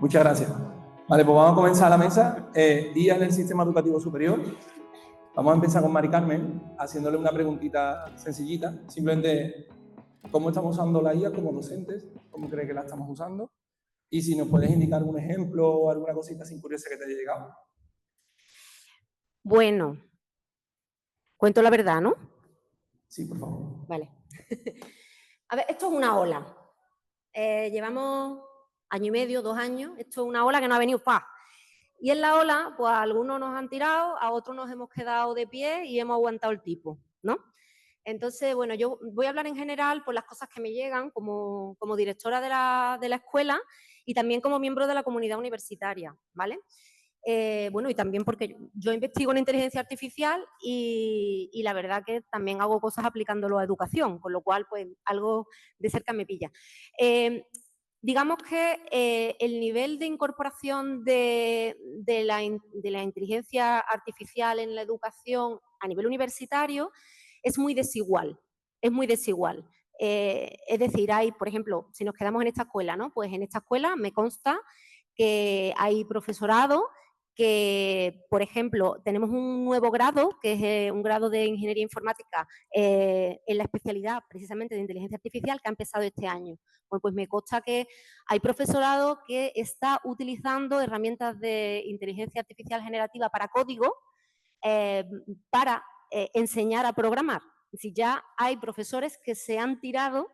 Muchas gracias. Vale, pues vamos a comenzar la mesa. IA en el sistema educativo superior. Vamos a empezar con Mari Carmen, haciéndole una preguntita sencillita. Simplemente, ¿cómo estamos usando la IA como docentes? ¿Cómo cree que la estamos usando? Y si nos puedes indicar algún ejemplo o alguna cosita sin curiosa que te haya llegado. Bueno, cuento la verdad, ¿no? Sí, por favor. Vale. A ver, esto es una ola. Llevamos año y medio, 2 años. Esto es una ola que no ha venido ¡pa! Y en la ola, pues a algunos nos han tirado, a otros nos hemos quedado de pie y hemos aguantado el tipo, ¿no? Entonces, bueno, yo voy a hablar en general por las cosas que me llegan como directora de la escuela y también como miembro de la comunidad universitaria, ¿vale? Bueno, y también porque yo investigo en inteligencia artificial y la verdad que también hago cosas aplicándolo a educación, con lo cual, pues, algo de cerca me pilla. Digamos que el nivel de incorporación de la inteligencia artificial en la educación a nivel universitario es muy desigual, es decir, hay, por ejemplo, si nos quedamos en esta escuela, ¿no? Pues en esta escuela me consta que hay profesorado que, por ejemplo, tenemos un nuevo grado, que es un grado de Ingeniería Informática en la especialidad precisamente de Inteligencia Artificial que ha empezado este año. Bueno, pues me consta que hay profesorado que está utilizando herramientas de inteligencia artificial generativa para código para enseñar a programar. Es decir, ya hay profesores que se han tirado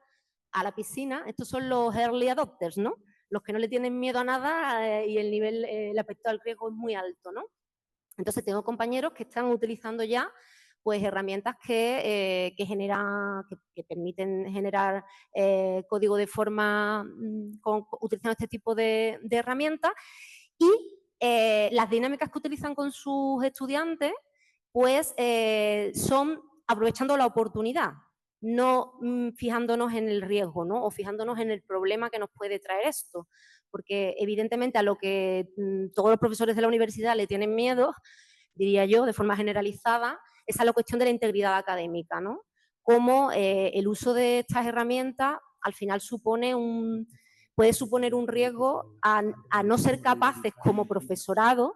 a la piscina, estos son los early adopters, ¿no? Los que no le tienen miedo a nada y el nivel, el aspecto del riesgo es muy alto, ¿no? Entonces tengo compañeros que están utilizando ya pues herramientas que generan, que permiten generar código de forma utilizando este tipo de herramientas y las dinámicas que utilizan con sus estudiantes pues son aprovechando la oportunidad, no fijándonos en el riesgo, ¿no? O fijándonos en el problema que nos puede traer esto. Porque evidentemente a lo que todos los profesores de la universidad le tienen miedo, diría yo, de forma generalizada, es a la cuestión de la integridad académica, ¿no? Cómo el uso de estas herramientas al final puede suponer un riesgo a no ser capaces como profesorado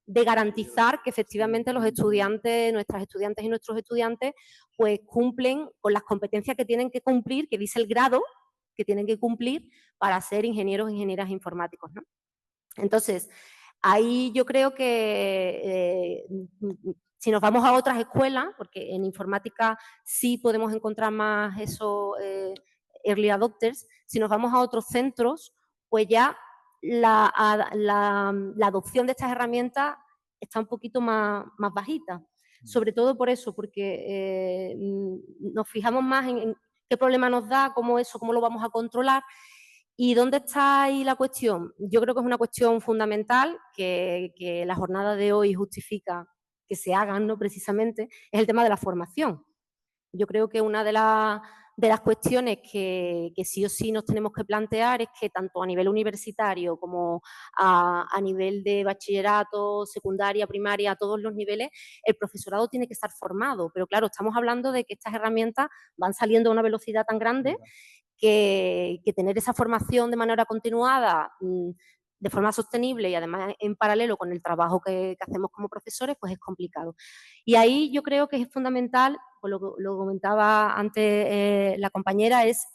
de garantizar que efectivamente los estudiantes, nuestras estudiantes y nuestros estudiantes, pues cumplen con las competencias que tienen que cumplir, que dice el grado que tienen que cumplir para ser ingenieros o ingenieras informáticos, ¿no? Entonces, ahí yo creo que si nos vamos a otras escuelas, porque en informática sí podemos encontrar más esos early adopters, si nos vamos a otros centros, pues ya la adopción de estas herramientas está un poquito más bajita. Sobre todo por eso, porque nos fijamos más en qué problema nos da, cómo lo vamos a controlar. ¿Y dónde está ahí la cuestión? Yo creo que es una cuestión fundamental que la jornada de hoy justifica que se hagan, ¿no? Precisamente, es el tema de la formación. Yo creo que una de las cuestiones que sí o sí nos tenemos que plantear es que tanto a nivel universitario como a nivel de bachillerato, secundaria, primaria, a todos los niveles, el profesorado tiene que estar formado. Pero claro, estamos hablando de que estas herramientas van saliendo a una velocidad tan grande que tener esa formación de manera continuada, de forma sostenible y además en paralelo con el trabajo que hacemos como profesores, pues es complicado. Y ahí yo creo que es fundamental, pues lo comentaba antes la compañera, es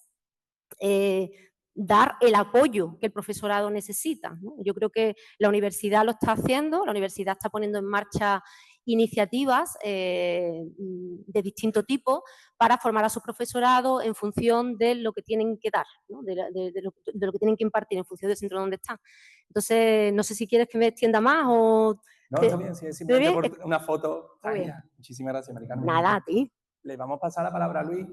dar el apoyo que el profesorado necesita, ¿no? Yo creo que la universidad lo está haciendo, la universidad está poniendo en marcha iniciativas de distinto tipo para formar a su profesorado en función de lo que tienen que dar, ¿no? de lo que tienen que impartir en función del centro donde están. Entonces, no sé si quieres que me extienda más o... No, está bien, sí, simplemente por una foto. Muchísimas gracias, Mari Carmen. Nada, a ti. Le vamos a pasar la palabra a Luis.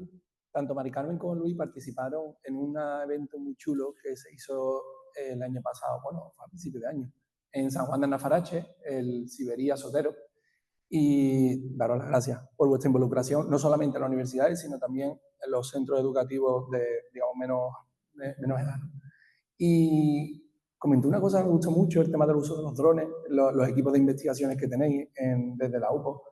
Tanto Mari Carmen como Luis participaron en un evento muy chulo que se hizo el año pasado, bueno, a principios de año, en San Juan de Nafarache, el Siberia Sotero. Y daros las gracias por vuestra involucración, no solamente en las universidades, sino también en los centros educativos de, digamos, menos edad. Y comentó una cosa que me gustó mucho, el tema del uso de los drones, los equipos de investigaciones que tenéis desde la UPO.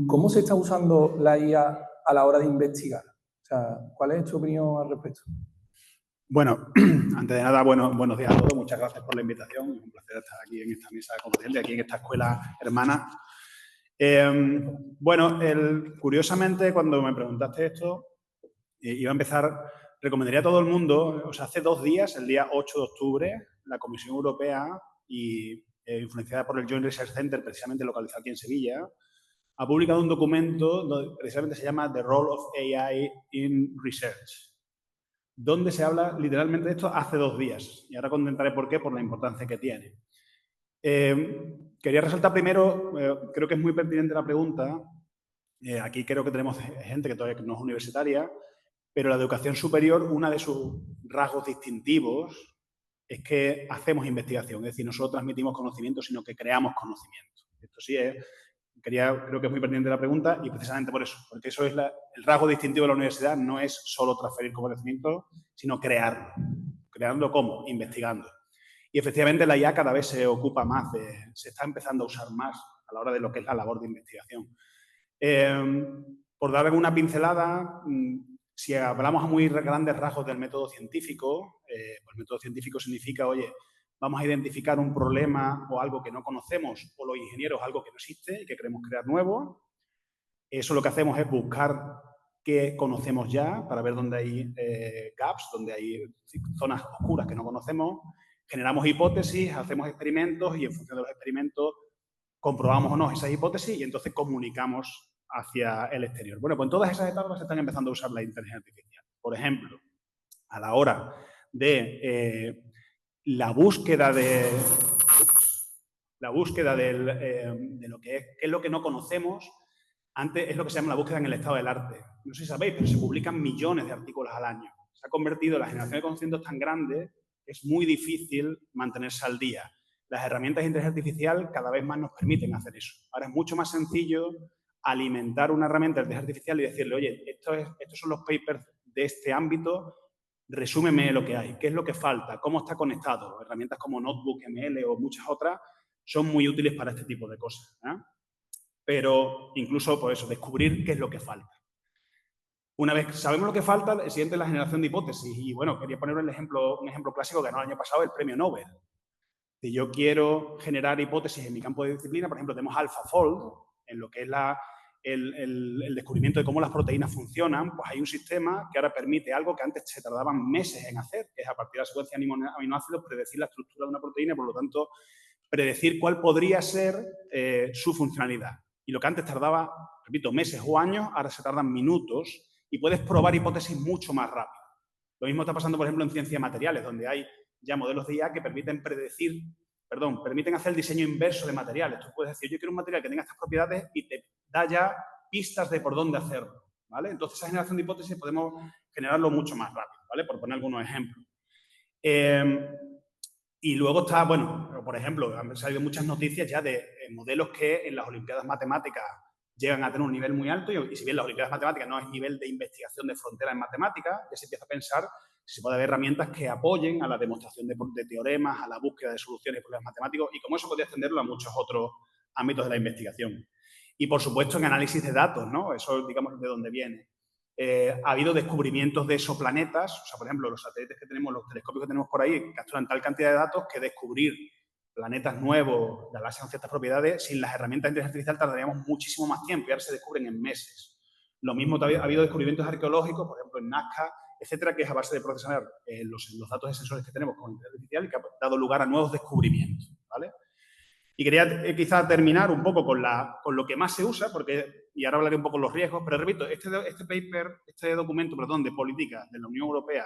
¿Cómo se está usando la IA a la hora de investigar? O sea, ¿cuál es tu opinión al respecto? Bueno, antes de nada, buenos días a todos. Muchas gracias por la invitación. Es un placer estar aquí en esta mesa de aquí en esta escuela hermana. Curiosamente, cuando me preguntaste esto, iba a empezar, recomendaría a todo el mundo, o sea, hace 2 días, el día 8 de octubre, la Comisión Europea, influenciada por el Joint Research Center, precisamente localizado aquí en Sevilla, ha publicado un documento donde precisamente se llama The Role of AI in Research, donde se habla literalmente de esto hace 2 días. Y ahora comentaré por qué, por la importancia que tiene. Quería resaltar primero, creo que es muy pertinente la pregunta. Aquí creo que tenemos gente que todavía no es universitaria, pero la educación superior, uno de sus rasgos distintivos es que hacemos investigación. Es decir, no solo transmitimos conocimiento, sino que creamos conocimiento. Esto sí es... Creo que es muy pertinente la pregunta y precisamente por eso, porque eso es el rasgo distintivo de la universidad, no es solo transferir conocimiento, sino crearlo. ¿Crearlo cómo? Investigando. Y efectivamente la IA cada vez se ocupa más, se está empezando a usar más a la hora de lo que es la labor de investigación. Por dar alguna pincelada, si hablamos a muy grandes rasgos del método científico, pues el método científico significa, oye, vamos a identificar un problema o algo que no conocemos, o los ingenieros algo que no existe y que queremos crear nuevo. Eso lo que hacemos es buscar qué conocemos ya para ver dónde hay gaps, dónde hay zonas oscuras que no conocemos. Generamos hipótesis, hacemos experimentos y en función de los experimentos comprobamos o no esas hipótesis y entonces comunicamos hacia el exterior. Bueno, pues en todas esas etapas se están empezando a usar la inteligencia artificial. Por ejemplo, a la hora de la búsqueda de lo que es, qué es lo que no conocemos. Antes es lo que se llama la búsqueda en el estado del arte. No sé si sabéis, pero se publican millones de artículos al año. Se ha convertido, la generación de conocimientos tan grande, es muy difícil mantenerse al día. Las herramientas de inteligencia artificial cada vez más nos permiten hacer eso. Ahora es mucho más sencillo alimentar una herramienta de inteligencia artificial y decirle, oye, estos son los papers de este ámbito, resúmeme lo que hay, qué es lo que falta, cómo está conectado. Herramientas como Notebook, ML o muchas otras son muy útiles para este tipo de cosas, ¿eh? Pero incluso, por eso, descubrir qué es lo que falta. Una vez sabemos lo que falta, el siguiente es la generación de hipótesis. Y bueno, quería poner un ejemplo clásico que ganó el año pasado el premio Nobel. Si yo quiero generar hipótesis en mi campo de disciplina, por ejemplo, tenemos AlphaFold, en lo que es el descubrimiento de cómo las proteínas funcionan, pues hay un sistema que ahora permite algo que antes se tardaban meses en hacer, que es a partir de la secuencia de aminoácidos predecir la estructura de una proteína y, por lo tanto, predecir cuál podría ser su funcionalidad. Y lo que antes tardaba, repito, meses o años, ahora se tardan minutos y puedes probar hipótesis mucho más rápido. Lo mismo está pasando, por ejemplo, en ciencias materiales, donde hay ya modelos de IA que permiten permiten hacer el diseño inverso de materiales. Tú puedes decir, yo quiero un material que tenga estas propiedades y te da ya pistas de por dónde hacerlo, ¿vale? Entonces, esa generación de hipótesis podemos generarlo mucho más rápido, ¿vale? Por poner algunos ejemplos. Y luego está, bueno, por ejemplo, han salido muchas noticias ya de modelos que en las Olimpiadas Matemáticas llegan a tener un nivel muy alto y si bien las Olimpiadas Matemáticas no es nivel de investigación de frontera en matemáticas, ya se empieza a pensar si se puede haber herramientas que apoyen a la demostración de teoremas, a la búsqueda de soluciones de problemas matemáticos y cómo eso podría extenderlo a muchos otros ámbitos de la investigación. Y, por supuesto, en análisis de datos, ¿no? Eso, digamos, de dónde viene. Ha habido descubrimientos de exoplanetas, o sea, por ejemplo, los satélites que tenemos, los telescopios que tenemos por ahí, capturan tal cantidad de datos que descubrir planetas nuevos, galaxias con ciertas propiedades, sin las herramientas de inteligencia artificial tardaríamos muchísimo más tiempo y ahora se descubren en meses. Lo mismo ha habido descubrimientos arqueológicos, por ejemplo, en Nazca, etcétera, que es a base de procesar los datos de sensores que tenemos con inteligencia artificial y que ha dado lugar a nuevos descubrimientos, ¿vale? Y quería quizás terminar un poco con lo que más se usa, y ahora hablaré un poco de los riesgos, pero repito, este documento de política de la Unión Europea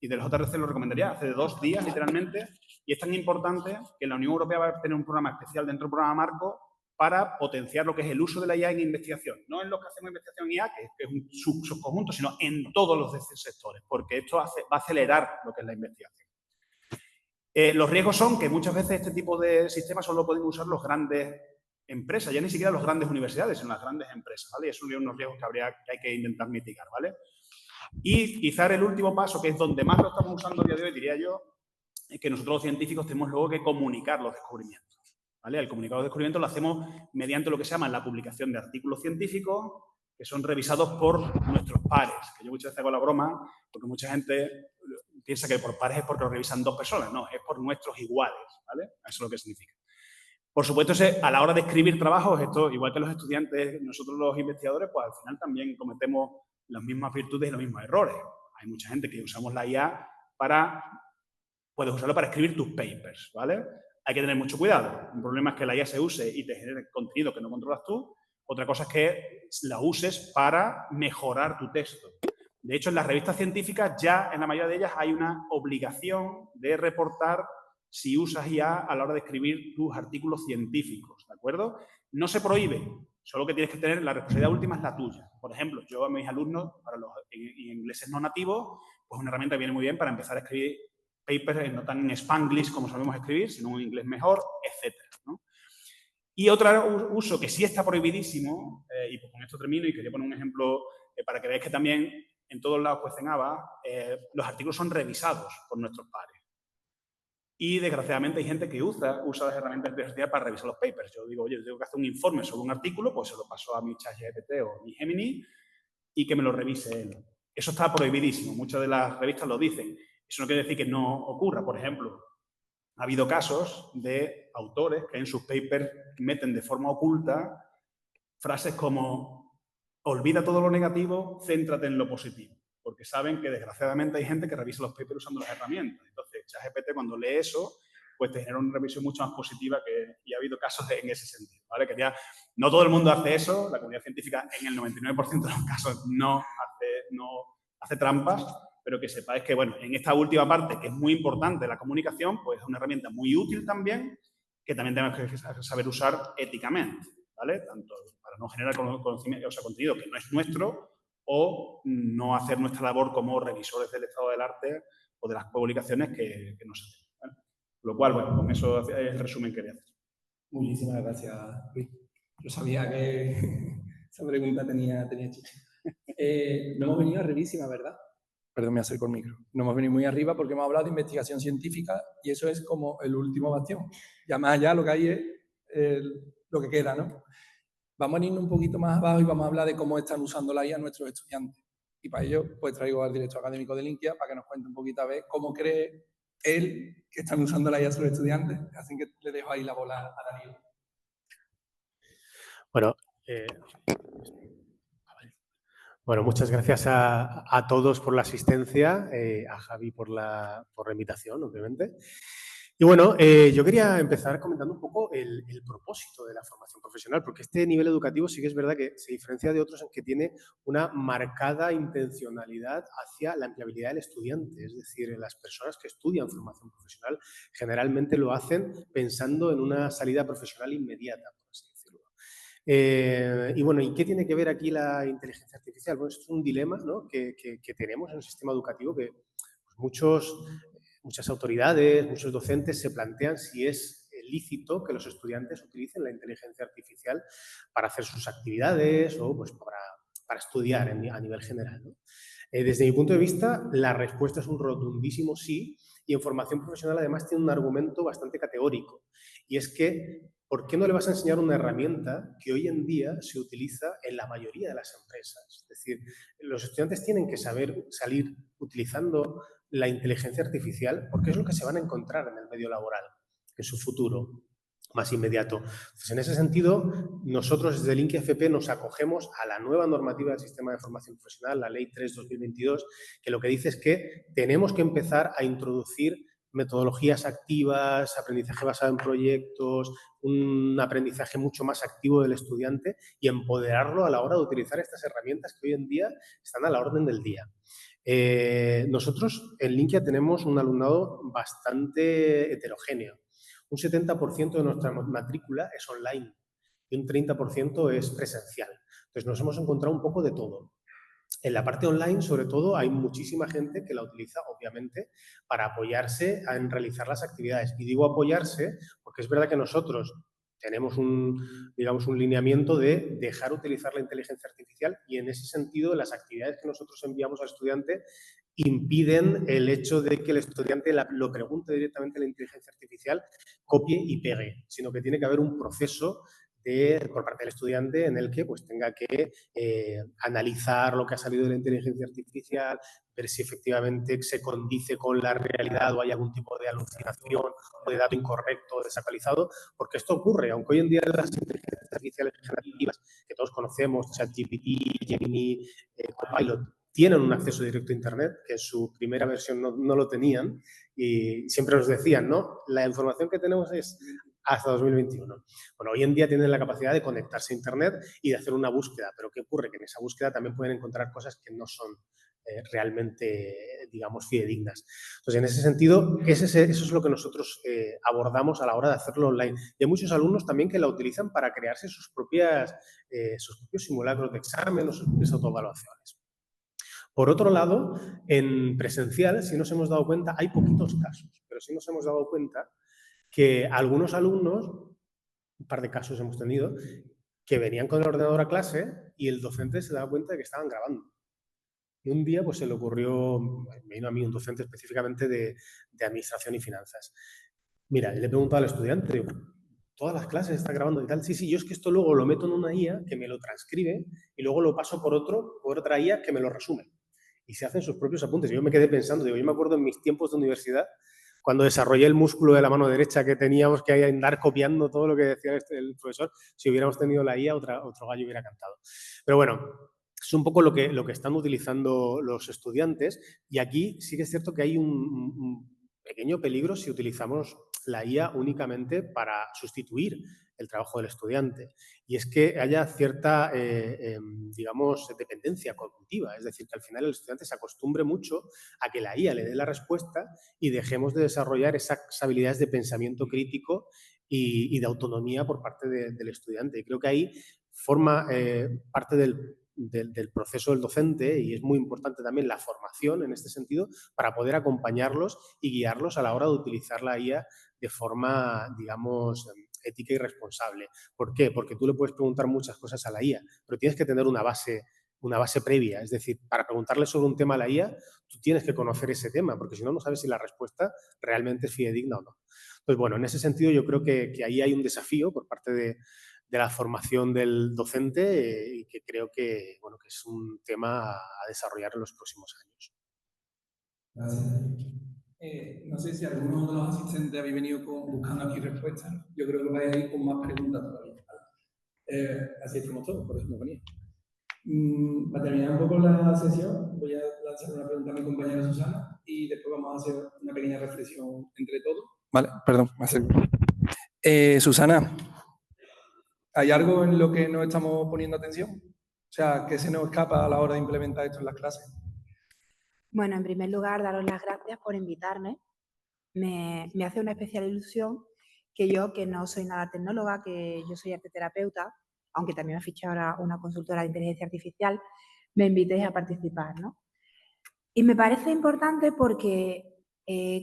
y del JRC lo recomendaría hace 2 días, literalmente, y es tan importante que la Unión Europea va a tener un programa especial dentro del programa Marco para potenciar lo que es el uso de la IA en investigación. No en lo que hacemos investigación en IA, que es un subconjunto, sino en todos los sectores, porque esto va a acelerar lo que es la investigación. Los riesgos son que muchas veces este tipo de sistemas solo pueden usar las grandes empresas, ya ni siquiera las grandes universidades, sino las grandes empresas, ¿vale? Es unos riesgos que hay que intentar mitigar, ¿vale? Y quizás el último paso, que es donde más lo estamos usando a día de hoy, diría yo, es que nosotros los científicos tenemos luego que comunicar los descubrimientos, ¿vale? El comunicado de descubrimientos lo hacemos mediante lo que se llama la publicación de artículos científicos que son revisados por nuestros pares, que yo muchas veces hago la broma, porque mucha gente piensa que por pares es porque lo revisan 2 personas. No, es por nuestros iguales, ¿vale? Eso es lo que significa. Por supuesto, a la hora de escribir trabajos, esto, igual que los estudiantes, nosotros los investigadores, pues al final también cometemos las mismas virtudes y los mismos errores. Hay mucha gente que usamos la IA puedes usarlo para escribir tus papers, ¿vale? Hay que tener mucho cuidado. Un problema es que la IA se use y te genere contenido que no controlas tú. Otra cosa es que la uses para mejorar tu texto. De hecho, en las revistas científicas ya, en la mayoría de ellas, hay una obligación de reportar si usas IA a la hora de escribir tus artículos científicos, ¿de acuerdo? No se prohíbe, solo que tienes que tener, la responsabilidad última es la tuya. Por ejemplo, yo a mis alumnos, para los ingleses no nativos, pues una herramienta viene muy bien para empezar a escribir papers no tan en Spanglish como sabemos escribir, sino en inglés mejor, etcétera, ¿no? Y otro uso que sí está prohibidísimo, y pues con esto termino y quería poner un ejemplo para que veáis que también en todos lados, pues en ABA, los artículos son revisados por nuestros pares. Y desgraciadamente hay gente que usa las herramientas de inteligencia para revisar los papers. Yo digo, oye, tengo que hacer un informe sobre un artículo, pues se lo paso a mi ChatGPT o mi Gemini y que me lo revise él. Eso está prohibidísimo. Muchas de las revistas lo dicen. Eso no quiere decir que no ocurra. Por ejemplo, ha habido casos de autores que en sus papers meten de forma oculta frases como olvida todo lo negativo, céntrate en lo positivo. Porque saben que desgraciadamente hay gente que revisa los papers usando las herramientas. Entonces, ChatGPT cuando lee eso, pues te genera una revisión mucho más positiva y ha habido casos en ese sentido, ¿vale? Que ya no todo el mundo hace eso, la comunidad científica en el 99% de los casos no hace trampas, pero que sepáis que, bueno, en esta última parte, que es muy importante, la comunicación, pues es una herramienta muy útil también, que también tenemos que saber usar éticamente, ¿vale? Tanto para no generar conocimiento, o sea, contenido que no es nuestro, o no hacer nuestra labor como revisores del estado del arte o de las publicaciones que nos hacen, ¿vale? Lo cual, bueno, con eso es el resumen que quería hacer. Muchísimas gracias, Luis. Yo sabía que esa pregunta tenía chicha. No hemos venido arribísima, ¿verdad? Perdón, me acerco al micro. No hemos venido muy arriba porque hemos hablado de investigación científica y eso es como el último bastión. Ya más allá lo que hay es lo que queda, ¿no? Vamos a irnos un poquito más abajo y vamos a hablar de cómo están usando la IA nuestros estudiantes. Y para ello, pues traigo al director académico de Linkia para que nos cuente un poquito a ver cómo cree él que están usando la IA sus estudiantes. Así que le dejo ahí la bola a Daniel. Bueno, muchas gracias a todos por la asistencia, a Javi por la invitación, obviamente. Y bueno, yo quería empezar comentando un poco el propósito de la formación profesional, porque este nivel educativo sí que es verdad que se diferencia de otros en que tiene una marcada intencionalidad hacia la empleabilidad del estudiante. Es decir, las personas que estudian formación profesional generalmente lo hacen pensando en una salida profesional inmediata, por así decirlo. Y bueno, ¿y qué tiene que ver aquí la inteligencia artificial? Bueno, esto es un dilema, ¿no?, que tenemos en el sistema educativo que pues, muchas autoridades, muchos docentes se plantean si es lícito que los estudiantes utilicen la inteligencia artificial para hacer sus actividades o pues, para estudiar a nivel general, ¿no? Desde mi punto de vista, la respuesta es un rotundísimo sí, y en formación profesional además tiene un argumento bastante categórico, y es que ¿por qué no le vas a enseñar una herramienta que hoy en día se utiliza en la mayoría de las empresas? Es decir, los estudiantes tienen que saber salir utilizando la inteligencia artificial porque es lo que se van a encontrar en el medio laboral, en su futuro más inmediato. Entonces, en ese sentido, nosotros desde Linkia FP nos acogemos a la nueva normativa del sistema de formación profesional, la Ley 3/2022, que lo que dice es que tenemos que empezar a introducir metodologías activas, aprendizaje basado en proyectos, un aprendizaje mucho más activo del estudiante y empoderarlo a la hora de utilizar estas herramientas que hoy en día están a la orden del día. Nosotros en Linkia tenemos un alumnado bastante heterogéneo. Un 70% de nuestra matrícula es online y un 30% es presencial. Entonces nos hemos encontrado un poco de todo. En la parte online, sobre todo, hay muchísima gente que la utiliza, obviamente, para apoyarse en realizar las actividades. Y digo apoyarse porque es verdad que nosotros tenemos un lineamiento de dejar utilizar la inteligencia artificial y en ese sentido las actividades que nosotros enviamos al estudiante impiden el hecho de que el estudiante lo pregunte directamente a la inteligencia artificial, copie y pegue, sino que tiene que haber un proceso por parte del estudiante en el que pues, tenga que analizar lo que ha salido de la inteligencia artificial, ver si efectivamente se condice con la realidad o hay algún tipo de alucinación o de dato incorrecto o desactualizado, porque esto ocurre, aunque hoy en día las inteligencias artificiales generativas que todos conocemos, ChatGPT, Gemini, Copilot, tienen un acceso directo a Internet, que en su primera versión no lo tenían, y siempre nos decían, ¿no? La información que tenemos es hasta 2021. Bueno, hoy en día tienen la capacidad de conectarse a Internet y de hacer una búsqueda, pero ¿qué ocurre? Que en esa búsqueda también pueden encontrar cosas que no son realmente, digamos, fidedignas. Entonces, en ese sentido, eso es lo que nosotros abordamos a la hora de hacerlo online. Y hay muchos alumnos también que la utilizan para crearse sus propios simulacros de examen o sus propias autoevaluaciones. Por otro lado, en presencial, si nos hemos dado cuenta, hay poquitos casos, pero sí nos hemos dado cuenta que algunos alumnos, un par de casos hemos tenido, que venían con el ordenador a clase y el docente se daba cuenta de que estaban grabando. Y un día pues se le ocurrió, me vino a mí un docente específicamente de administración y finanzas. Mira, le pregunto al estudiante, digo, ¿todas las clases están grabando y tal? Sí, sí, yo es que esto luego lo meto en una IA que me lo transcribe y luego lo paso por otra IA que me lo resume. Y se hacen sus propios apuntes. Y yo me quedé pensando, digo, yo me acuerdo en mis tiempos de universidad, cuando desarrollé el músculo de la mano derecha que teníamos que andar copiando todo lo que decía el profesor, si hubiéramos tenido la IA, otro gallo hubiera cantado. Pero bueno, es un poco lo que están utilizando los estudiantes y aquí sí que es cierto que hay un pequeño peligro si utilizamos la IA únicamente para sustituir el trabajo del estudiante. Y es que haya cierta, digamos, dependencia cognitiva. Es decir, que al final el estudiante se acostumbre mucho a que la IA le dé la respuesta y dejemos de desarrollar esas habilidades de pensamiento crítico y de autonomía por parte del estudiante. Y creo que ahí forma parte del proceso del docente y es muy importante también la formación en este sentido para poder acompañarlos y guiarlos a la hora de utilizar la IA de forma, digamos, ética y responsable. ¿Por qué? Porque tú le puedes preguntar muchas cosas a la IA, pero tienes que tener una base previa. Es decir, para preguntarle sobre un tema a la IA, tú tienes que conocer ese tema, porque si no, no sabes si la respuesta realmente es fidedigna o no. Entonces, bueno, en ese sentido yo creo que ahí hay un desafío por parte de la formación del docente y que creo que, bueno, que es un tema a desarrollar en los próximos años. Gracias. No sé si alguno de los asistentes habéis venido buscando aquí respuestas. Yo creo que vais a ir con más preguntas todavía. Así estamos todos, por eso me ponía. Para terminar un poco la sesión, voy a lanzar una pregunta a mi compañera Susana y después vamos a hacer una pequeña reflexión entre todos. Vale, perdón, me acerco. Susana, ¿hay algo en lo que no estamos poniendo atención? O sea, ¿qué se nos escapa a la hora de implementar esto en las clases? Bueno, en primer lugar, daros las gracias por invitarme. Me hace una especial ilusión que yo, que no soy nada tecnóloga, que yo soy arteterapeuta, aunque también me he fichado ahora una consultora de inteligencia artificial, me invitéis a participar, ¿no? Y me parece importante porque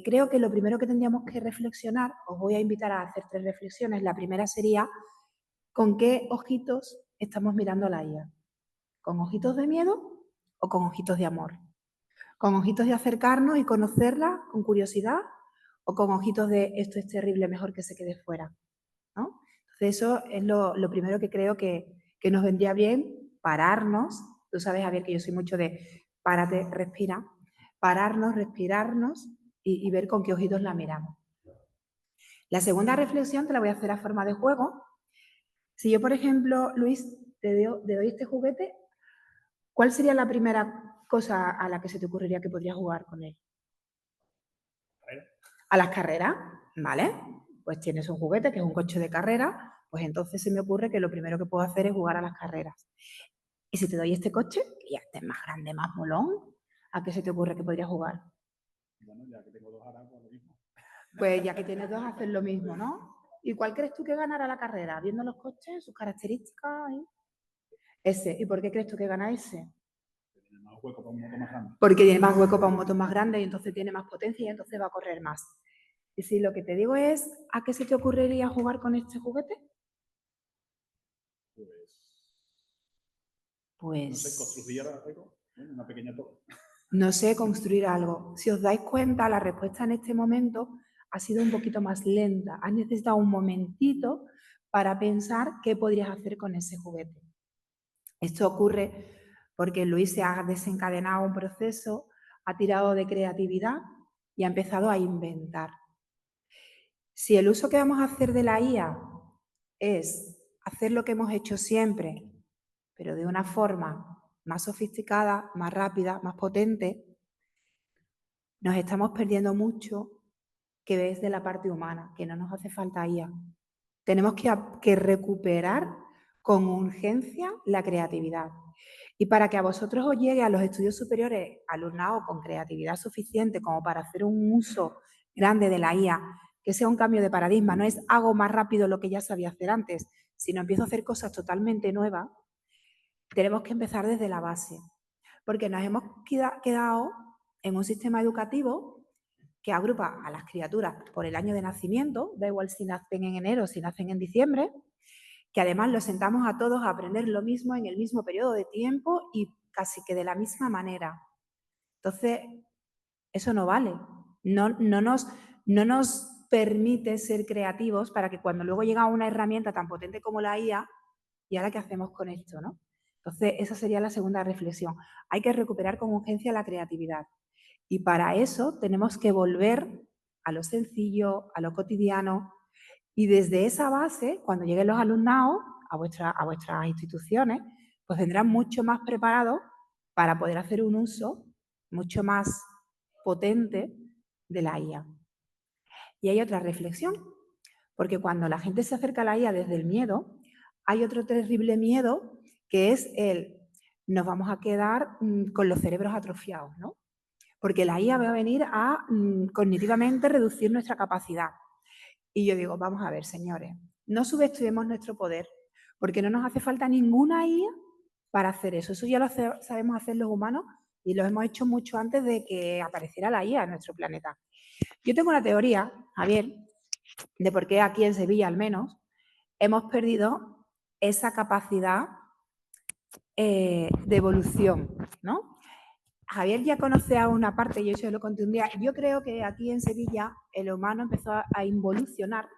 creo que lo primero que tendríamos que reflexionar, os voy a invitar a hacer 3 reflexiones. La primera sería, ¿con qué ojitos estamos mirando la IA? ¿Con ojitos de miedo o con ojitos de amor? ¿Con ojitos de acercarnos y conocerla con curiosidad? ¿O con ojitos de esto es terrible, mejor que se quede fuera? ¿No? Entonces eso es lo primero que creo que nos vendría bien, pararnos. Tú sabes, Javier, que yo soy mucho de párate, respira. Pararnos, respirarnos y ver con qué ojitos la miramos. La segunda reflexión te la voy a hacer a forma de juego. Si yo, por ejemplo, Luis, te doy este juguete, ¿cuál sería la primera cosa a la que se te ocurriría que podrías jugar con él? A las carreras, ¿vale? Pues tienes un juguete que es un coche de carrera, pues entonces se me ocurre que lo primero que puedo hacer es jugar a las carreras. Y si te doy este coche, que ya esté más grande, más molón, ¿a qué se te ocurre que podrías jugar? Bueno, ya que tengo 2 ahora, pues lo mismo. Pues ya que tienes 2, haces lo mismo, ¿no? ¿Y cuál crees tú que ganará la carrera? Viendo los coches, sus características. Ese. ¿Y por qué crees tú que gana ese? Tiene más hueco para un motor más grande. Porque tiene más hueco para un motor más grande y entonces tiene más potencia y entonces va a correr más. Y si lo que te digo es, ¿a qué se te ocurriría jugar con este juguete? Pues... no sé, construir algo, una pequeña torre. No sé, construir algo. Si os dais cuenta, la respuesta en este momento ha sido un poquito más lenta. Has necesitado un momentito para pensar qué podrías hacer con ese juguete. Esto ocurre porque Luis se ha desencadenado un proceso, ha tirado de creatividad y ha empezado a inventar. Si el uso que vamos a hacer de la IA es hacer lo que hemos hecho siempre, pero de una forma más sofisticada, más rápida, más potente, nos estamos perdiendo mucho que es de la parte humana, que no nos hace falta IA. Tenemos que recuperar con urgencia la creatividad. Y para que a vosotros os llegue a los estudios superiores alumnado con creatividad suficiente como para hacer un uso grande de la IA, que sea un cambio de paradigma, no es hago más rápido lo que ya sabía hacer antes, sino empiezo a hacer cosas totalmente nuevas, tenemos que empezar desde la base. Porque nos hemos quedado en un sistema educativo que agrupa a las criaturas por el año de nacimiento, da igual si nacen en enero o si nacen en diciembre, que además los sentamos a todos a aprender lo mismo en el mismo periodo de tiempo y casi que de la misma manera. Entonces, eso no vale. No nos permite ser creativos para que cuando luego llega una herramienta tan potente como la IA, ¿y ahora qué hacemos con esto, no? Entonces, esa sería la segunda reflexión. Hay que recuperar con urgencia la creatividad. Y para eso tenemos que volver a lo sencillo, a lo cotidiano. Y desde esa base, cuando lleguen los alumnados a vuestras instituciones, pues vendrán mucho más preparados para poder hacer un uso mucho más potente de la IA. Y hay otra reflexión, porque cuando la gente se acerca a la IA desde el miedo, hay otro terrible miedo que es el nos vamos a quedar con los cerebros atrofiados, ¿no? Porque la IA va a venir a cognitivamente reducir nuestra capacidad. Y yo digo, vamos a ver, señores, no subestimemos nuestro poder, porque no nos hace falta ninguna IA para hacer eso. Eso ya lo sabemos hacer los humanos y lo hemos hecho mucho antes de que apareciera la IA en nuestro planeta. Yo tengo una teoría, Javier, de por qué aquí en Sevilla al menos hemos perdido esa capacidad de evolución, ¿no? Javier ya conoce a una parte, yo se lo conté un día, yo creo que aquí en Sevilla el humano empezó a involucionar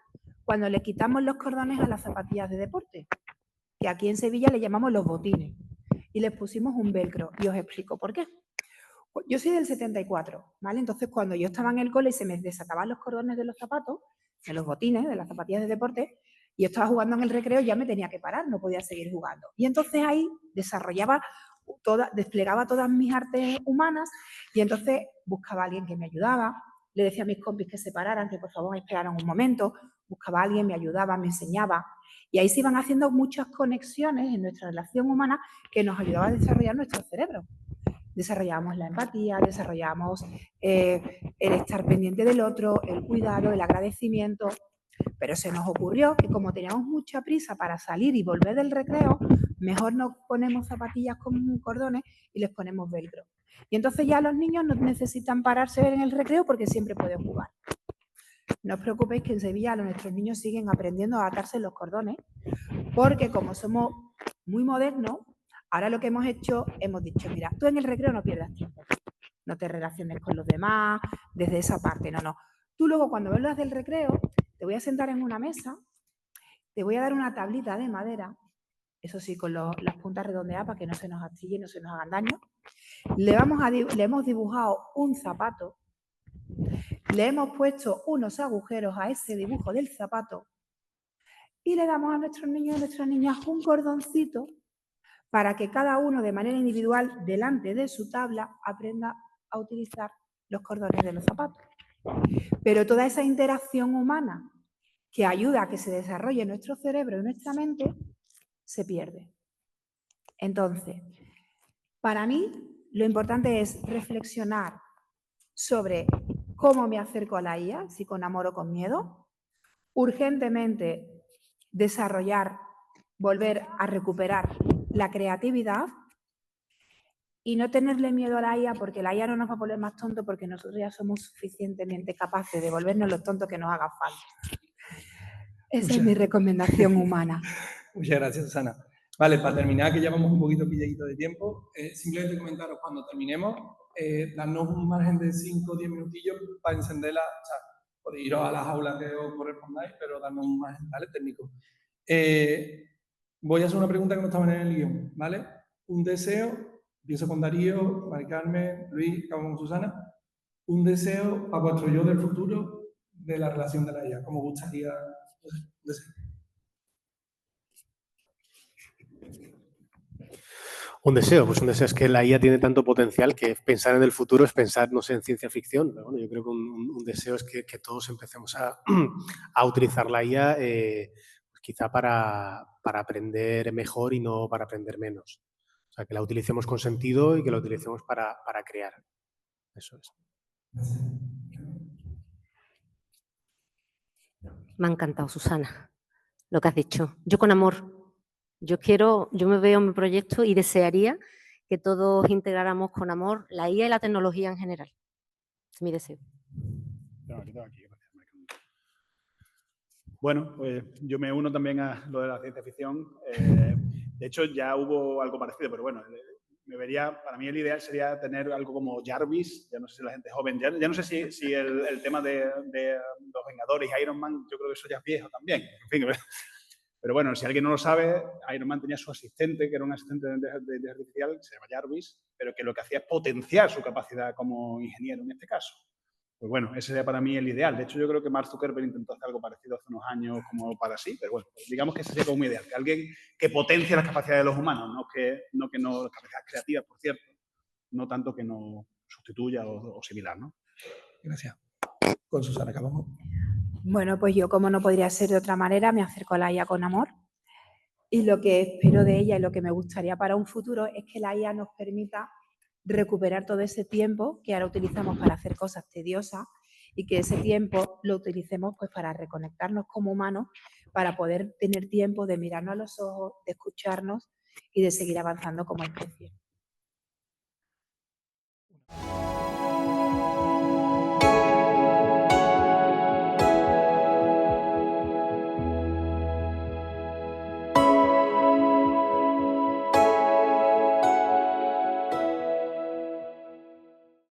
cuando le quitamos los cordones a las zapatillas de deporte, que aquí en Sevilla le llamamos los botines, y les pusimos un velcro, y os explico por qué. Yo soy del 74, ¿vale? Entonces cuando yo estaba en el cole y se me desataban los cordones de los zapatos, de los botines, de las zapatillas de deporte, y yo estaba jugando en el recreo, ya me tenía que parar, no podía seguir jugando. Y entonces ahí desplegaba todas mis artes humanas y entonces buscaba a alguien que me ayudaba, le decía a mis compis que se pararan, que por favor me esperaran un momento, buscaba a alguien, me ayudaba, me enseñaba. Y ahí se iban haciendo muchas conexiones en nuestra relación humana que nos ayudaba a desarrollar nuestro cerebro. Desarrollamos la empatía, desarrollamos el estar pendiente del otro, el cuidado, el agradecimiento. Pero se nos ocurrió que como teníamos mucha prisa para salir y volver del recreo, mejor nos ponemos zapatillas con cordones y les ponemos velcro. Y entonces ya los niños no necesitan pararse en el recreo porque siempre pueden jugar. No os preocupéis que en Sevilla nuestros niños siguen aprendiendo a atarse los cordones, porque como somos muy modernos, ahora lo que hemos hecho, hemos dicho, mira, tú en el recreo no pierdas tiempo, no te relaciones con los demás, desde esa parte, no. Tú luego cuando vuelvas del recreo, te voy a sentar en una mesa, te voy a dar una tablita de madera, eso sí, con las puntas redondeadas para que no se nos astille y no se nos hagan daño. Le hemos dibujado un zapato, le hemos puesto unos agujeros a ese dibujo del zapato y le damos a nuestros niños y nuestras niñas un cordoncito para que cada uno de manera individual delante de su tabla aprenda a utilizar los cordones de los zapatos. Pero toda esa interacción humana que ayuda a que se desarrolle nuestro cerebro y nuestra mente se pierde. Entonces, para mí lo importante es reflexionar sobre cómo me acerco a la IA, si con amor o con miedo, urgentemente desarrollar, volver a recuperar la creatividad y no tenerle miedo a la IA porque la IA no nos va a volver más tontos porque nosotros ya somos suficientemente capaces de volvernos los tontos que nos haga falta. Esa es mi recomendación humana. Muchas gracias, Susana. Vale, para terminar, que ya vamos un poquito pilladito de tiempo, simplemente comentaros cuando terminemos, darnos un margen de 5 o 10 minutillos para encenderla, o sea, podéis iros a las aulas que os correspondáis, pero darnos un margen, ¿vale? Técnico. Voy a hacer una pregunta que no estaba en el guión, ¿vale? Un deseo, empiezo con Darío, Mari Carmen, Luis, acabamos con Susana. Un deseo a vuestro yo del futuro de la relación de la IA. ¿Cómo gustaría un deseo? Un deseo, pues un deseo es que la IA tiene tanto potencial que pensar en el futuro es pensar, no sé, en ciencia ficción. Pero bueno, yo creo que un deseo es que todos empecemos a utilizar la IA pues quizá para aprender mejor y no para aprender menos. O sea, que la utilicemos con sentido y que la utilicemos para crear. Eso es. Me ha encantado, Susana, lo que has dicho. Yo con amor. Yo me veo en mi proyecto y desearía que todos integráramos con amor la IA y la tecnología en general. Es mi deseo. Bueno, pues yo me uno también a lo de la ciencia ficción. De hecho, ya hubo algo parecido, pero bueno, para mí el ideal sería tener algo como Jarvis. Ya no sé si la gente joven, ya no sé si el tema de los Vengadores y Iron Man, yo creo que eso ya es viejo también. En fin, pero bueno, si alguien no lo sabe, Iron Man tenía su asistente, que era un asistente de inteligencia artificial, se llama Jarvis, pero que lo que hacía es potenciar su capacidad como ingeniero en este caso. Pues bueno, ese sería para mí el ideal. De hecho, yo creo que Mark Zuckerberg intentó hacer algo parecido hace unos años como para sí, pero bueno, digamos que ese sería como un ideal, que alguien que potencie las capacidades de los humanos, no las capacidades creativas, por cierto, no tanto que no sustituya o similar, ¿no? Gracias. Con Susana acabamos. Bueno, pues yo, como no podría ser de otra manera, me acerco a la IA con amor. Y lo que espero de ella y lo que me gustaría para un futuro es que la IA nos permita recuperar todo ese tiempo que ahora utilizamos para hacer cosas tediosas y que ese tiempo lo utilicemos pues para reconectarnos como humanos, para poder tener tiempo de mirarnos a los ojos, de escucharnos y de seguir avanzando como especie.